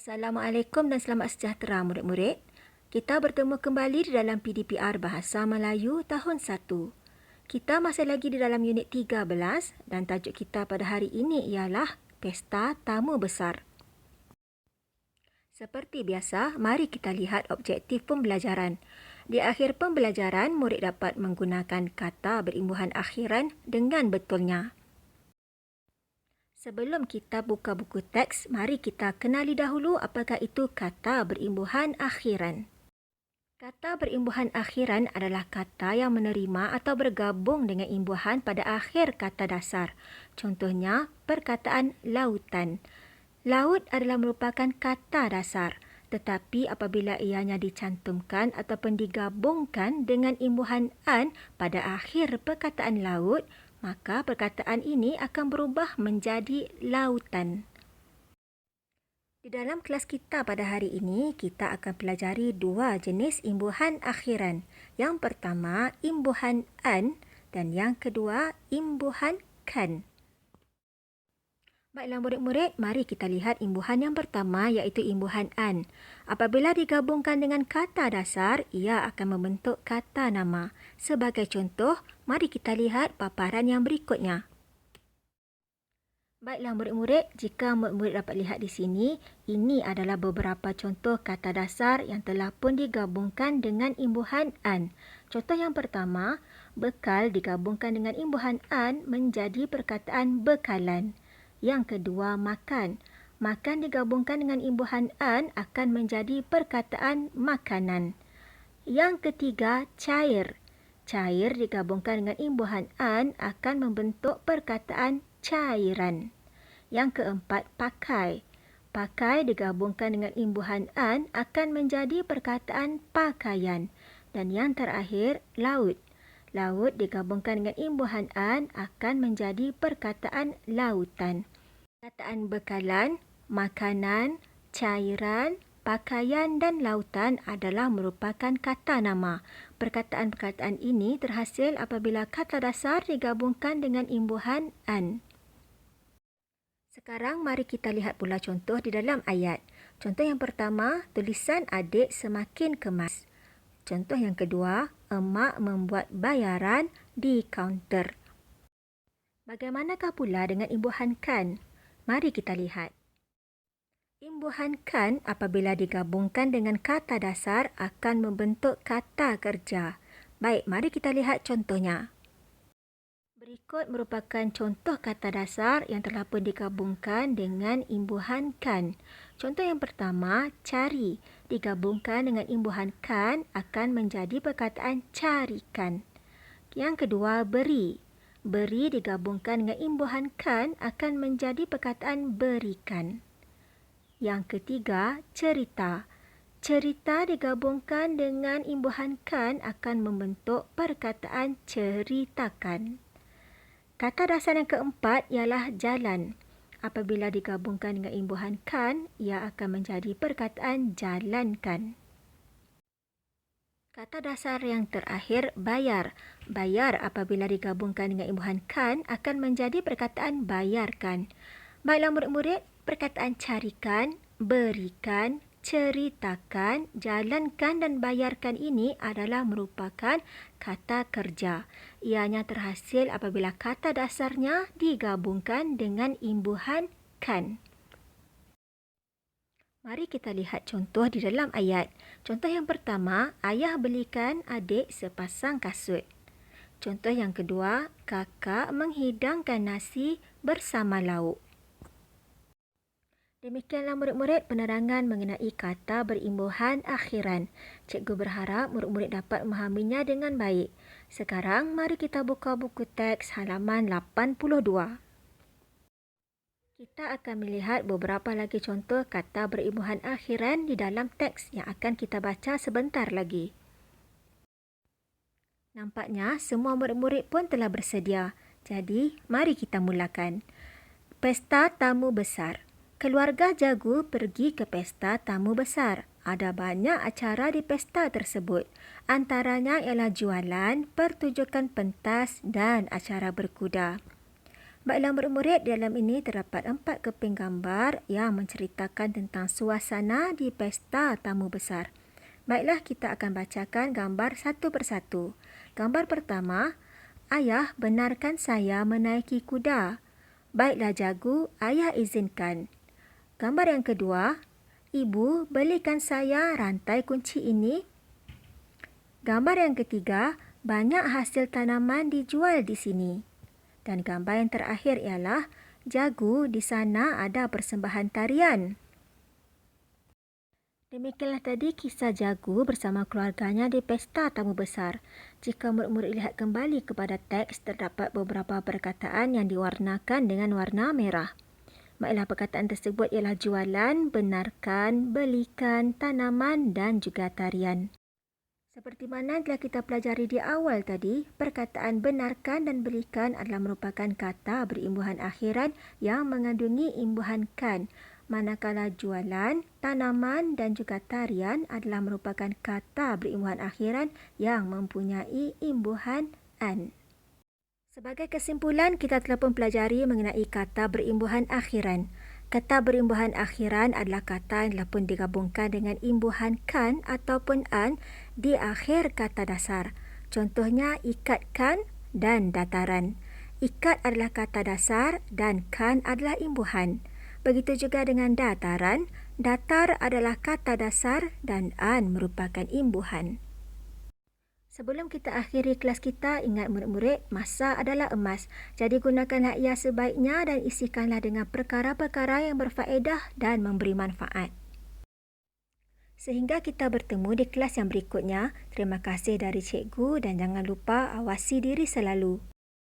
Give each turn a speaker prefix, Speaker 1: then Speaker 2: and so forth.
Speaker 1: Assalamualaikum dan selamat sejahtera murid-murid. Kita bertemu kembali di dalam PDPR Bahasa Melayu tahun 1. Kita masih lagi di dalam unit 13 dan tajuk kita pada hari ini ialah Pesta Tamu Besar. Seperti biasa, mari kita lihat objektif pembelajaran. Di akhir pembelajaran, murid dapat menggunakan kata berimbuhan akhiran dengan betulnya. Sebelum kita buka buku teks, mari kita kenali dahulu apakah itu kata berimbuhan akhiran. Kata berimbuhan akhiran adalah kata yang menerima atau bergabung dengan imbuhan pada akhir kata dasar. Contohnya, perkataan lautan. Laut adalah merupakan kata dasar, tetapi apabila ianya dicantumkan ataupun digabungkan dengan imbuhan an pada akhir perkataan laut, maka perkataan ini akan berubah menjadi lautan. Di dalam kelas kita pada hari ini, kita akan pelajari dua jenis imbuhan akhiran. Yang pertama, imbuhan an dan yang kedua, imbuhan kan. Baiklah murid-murid, mari kita lihat imbuhan yang pertama iaitu imbuhan an. Apabila digabungkan dengan kata dasar, ia akan membentuk kata nama. Sebagai contoh, mari kita lihat paparan yang berikutnya. Baiklah murid-murid, jika murid-murid dapat lihat di sini, ini adalah beberapa contoh kata dasar yang telah pun digabungkan dengan imbuhan an. Contoh yang pertama, bekal digabungkan dengan imbuhan an menjadi perkataan bekalan. Yang kedua, makan. Makan digabungkan dengan imbuhan an akan menjadi perkataan makanan. Yang ketiga, cair. Cair digabungkan dengan imbuhan an akan membentuk perkataan cairan. Yang keempat, pakai. Pakai digabungkan dengan imbuhan an akan menjadi perkataan pakaian. Dan yang terakhir, laut. Laut digabungkan dengan imbuhan an akan menjadi perkataan lautan. Perkataan bekalan, makanan, cairan, pakaian dan lautan adalah merupakan kata nama. Perkataan-perkataan ini terhasil apabila kata dasar digabungkan dengan imbuhan an. Sekarang mari kita lihat pula contoh di dalam ayat. Contoh yang pertama, tulisan adik semakin kemas. Contoh yang kedua, emak membuat bayaran di kaunter. Bagaimanakah pula dengan imbuhan kan? Mari kita lihat. Imbuhan kan apabila digabungkan dengan kata dasar akan membentuk kata kerja. Baik, mari kita lihat contohnya. Berikut merupakan contoh kata dasar yang telah pun digabungkan dengan imbuhan kan. Contoh yang pertama, cari. Digabungkan dengan imbuhan kan akan menjadi perkataan carikan. Yang kedua, beri. Beri digabungkan dengan imbuhan kan akan menjadi perkataan berikan. Yang ketiga, cerita. Cerita digabungkan dengan imbuhan kan akan membentuk perkataan ceritakan. Kata dasar yang keempat ialah jalan. Apabila digabungkan dengan imbuhan kan, ia akan menjadi perkataan jalankan. Kata dasar yang terakhir, bayar. Bayar apabila digabungkan dengan imbuhan kan akan menjadi perkataan bayarkan. Baiklah murid-murid, perkataan carikan, berikan, ceritakan, jalankan dan bayarkan ini adalah merupakan kata kerja. Ianya terhasil apabila kata dasarnya digabungkan dengan imbuhan kan. Mari kita lihat contoh di dalam ayat. Contoh yang pertama, ayah belikan adik sepasang kasut. Contoh yang kedua, kakak menghidangkan nasi bersama lauk. Demikianlah murid-murid penerangan mengenai kata berimbuhan akhiran. Cikgu berharap murid-murid dapat memahaminya dengan baik. Sekarang mari kita buka buku teks halaman 82. Kita akan melihat beberapa lagi contoh kata berimbuhan akhiran di dalam teks yang akan kita baca sebentar lagi. Nampaknya semua murid-murid pun telah bersedia. Jadi, mari kita mulakan. Pesta tamu besar. Keluarga Jagu pergi ke pesta tamu besar. Ada banyak acara di pesta tersebut. Antaranya ialah jualan, pertunjukan pentas dan acara berkuda. Baiklah murid-murid, dalam ini terdapat 4 keping gambar yang menceritakan tentang suasana di pesta tamu besar. Baiklah, kita akan bacakan gambar satu persatu. Gambar pertama, ayah benarkan saya menaiki kuda. Baiklah jagu, ayah izinkan. Gambar yang kedua, ibu belikan saya rantai kunci ini. Gambar yang ketiga, banyak hasil tanaman dijual di sini. Dan gambar yang terakhir ialah jagu, di sana ada persembahan tarian. Demikianlah tadi kisah jagu bersama keluarganya di pesta tamu besar. Jika murid-murid lihat kembali kepada teks, terdapat beberapa perkataan yang diwarnakan dengan warna merah. Baiklah, perkataan tersebut ialah jualan, benarkan, belikan, tanaman dan juga tarian. Seperti mana telah kita pelajari di awal tadi, perkataan benarkan dan belikan adalah merupakan kata berimbuhan akhiran yang mengandungi imbuhan kan. Manakala jualan, tanaman dan juga tarian adalah merupakan kata berimbuhan akhiran yang mempunyai imbuhan an. Sebagai kesimpulan, kita telah pun pelajari mengenai kata berimbuhan akhiran. Kata berimbuhan akhiran adalah kata yang telah pun digabungkan dengan imbuhan kan ataupun an di akhir kata dasar. Contohnya ikatkan dan dataran. Ikat adalah kata dasar dan kan adalah imbuhan. Begitu juga dengan dataran, datar adalah kata dasar dan an merupakan imbuhan. Sebelum kita akhiri kelas kita, ingat murid-murid, masa adalah emas. Jadi gunakanlah ia sebaiknya dan isikanlah dengan perkara-perkara yang berfaedah dan memberi manfaat. Sehingga kita bertemu di kelas yang berikutnya, terima kasih dari cikgu dan jangan lupa awasi diri selalu.